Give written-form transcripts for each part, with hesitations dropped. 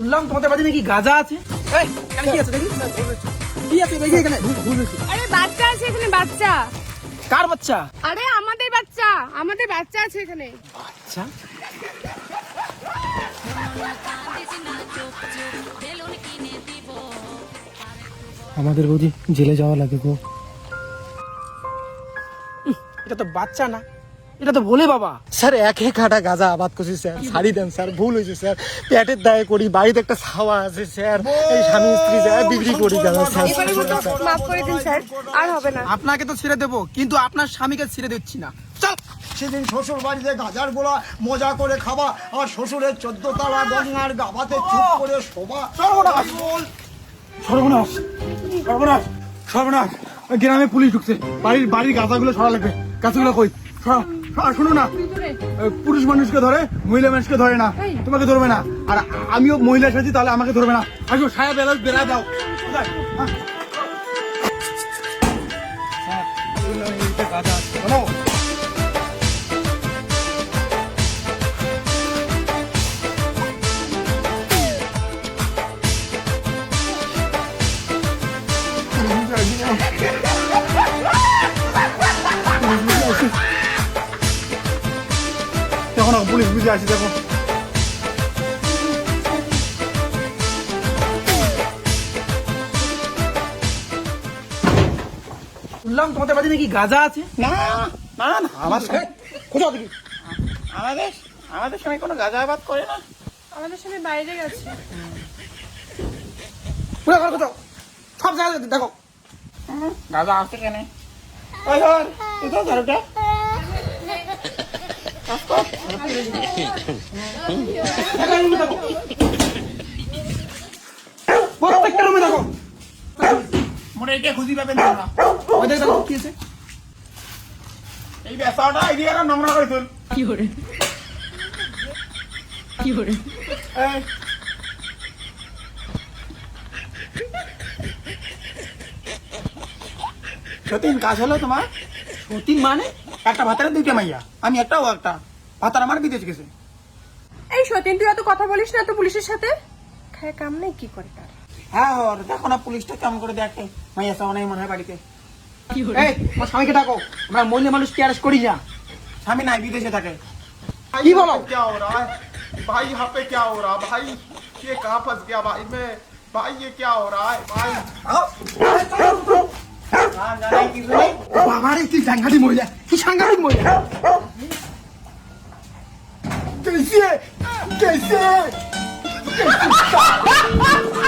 শুনলাম তোমাদের বাড়িতে নাকি গাঁজা আছে। এই, এখানে কি আছে দেখি? কি আছে দেখি এখানে? আরে বাচ্চা আছে এখানে, বাচ্চা। কার বাচ্চা? আরে আমাদের বাচ্চা আছে এখানে। আচ্ছা, আমাদের বৌদি জেলে যাওয়া লাগে গো। এটা তো বাচ্চা না, এটা তো ভোলে বাবা। স্যার একে কাটা গাঁজা আবাদ করছি স্যার, ছাড়ি দেন স্যার, ভুল হয়েছে স্যার, পেটের দায়ে করি, বাড়িতে একটা ছাওয়া আছে স্যার, এই স্বামী স্ত্রী যায় বিক্রি করি গাঁজা স্যার। এবারে মতো মাফ করে দিন স্যার, আর হবে না। আপনাকে তো ছেড়ে দেবো, কিন্তু আপনার স্বামীকে ছেড়ে দিচ্ছি না। চল। সেদিন শ্বশুর বাড়িতে গাজার গোলা মজা করে খাবা, আর শ্বশুরের 14 তলা গঙ্গার গাবাতে চুপ করে শোভা। সর্বনাশ, সর্বনাশ, সর্বনাশ, সর্বনাশ। ওই গ্রামে পুলিশ ঢুকছে, বাড়ির গাছাগুলো সরা লাগবে। গাছগুলো কই? শোনো না, পুরুষ মানুষকে ধরে, মহিলা মানুষকে ধরে না, তোমাকে ধরবে না। আর আমিও মহিলা সাজি, তাহলে আমাকে ধরবে না। আসো, সায়া বেলা বেড়া দাও। কোথায়? হ্যাঁ। শোনো, দেখো না, পুলিশ বুঝে আসি, দেখো। শুনলাম তোমাদের বাড়িতে নাকি গাঁজা আছে। না না না, আমার কোথাও দেখি আমাদের সঙ্গে কোনো গাঁজা আবাদ করে না। আমাদের সাথে বাইরে গেছে। কোথাও সব জায়গায় দেখো গাঁজা আছে কেন? ওই ধর, তুই তো ধর ওটা। প্রত্যেকটা রুমে দেখো। মনে এটা খুঁজি পাবেন না। ওই দেখো কি আছে। এই বেসাটা এদিকে নোংরা করে তুল। কি করে? এই, সতীন কাজ হলো তোমার? সতীন মানে? একটা ভাতারে দুইটা মাইয়া, আমি একটা ও একটা। ভাতার আমার বিদেশ গেছে। এই সতীন, তুই এত কথা বলিস না তো পুলিশের সাথে। খায় কাম নেই, কি করে তার? হ্যাঁ ওর দেখো না, পুলিশটা কেমন করে দেখে। মাইয়া সামনে নাই মনে হয় বাড়িতে। এই, আমার স্বামীকে ডাকো। আমরা মহিলা মানুষকে অ্যারেস্ট করি না। স্বামী নাই, বিদেশে থাকে। কি বলো? क्या हो रहा है भाई? यहाँ पे क्या हो रहा है भाई? ये कहाँ फंस गया भाई मैं? भाई ये क्या हो रहा है भाई? বাবারে, কি সাংঘাতিক মহিলা, কি সাংঘাতিক মহিলা।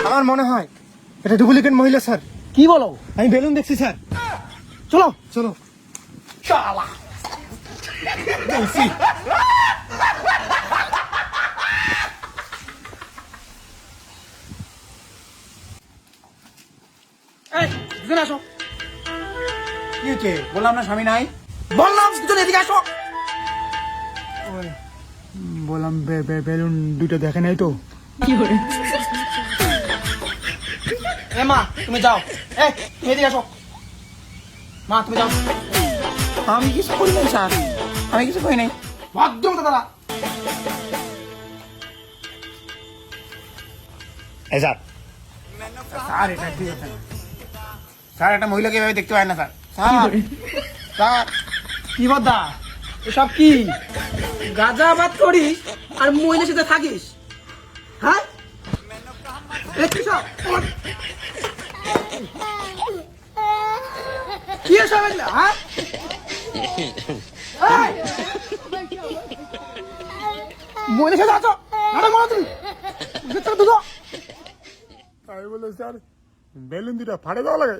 আমার মনে হয় এটা ডুপ্লিকেট মহিলা স্যার। কি বলো? আমি বেলুন দেখছি স্যার। চলো চলো। এই, দুজন আসো। কি হচ্ছে? বললাম না স্বামী নাই। বললাম দুজন এদিকে আসো। বললাম বেলুন দুটো দেখে নাই তো। এ মা, তুমি যাও। এই, তুমি এদিকে আসো। মা, তুমি যাও। আমি কিছু করি নাই স্যার, আমি কিছু করি নাই। ভদ্র দাদা। এই স্যার, স্যার এটা ঠিক আছে না। স্যার একটা মহিলাকে এভাবে দেখতে পায় না স্যার। স্যার স্যার কি বদ্দা, এসব কি? গাঁজা আবাদ করিস আর মহিলার সাথে থাকিস? হ্যাঁ, এ কি সব? কি এসব এগুলা, হ্যাঁ? এই! মহিলার সাথে আছো, নাটক করো তুমি। ভেতরে ঢুকো। আমি বলে স্যার বেলুন দুটা ফাটে দেওয়া লাগে।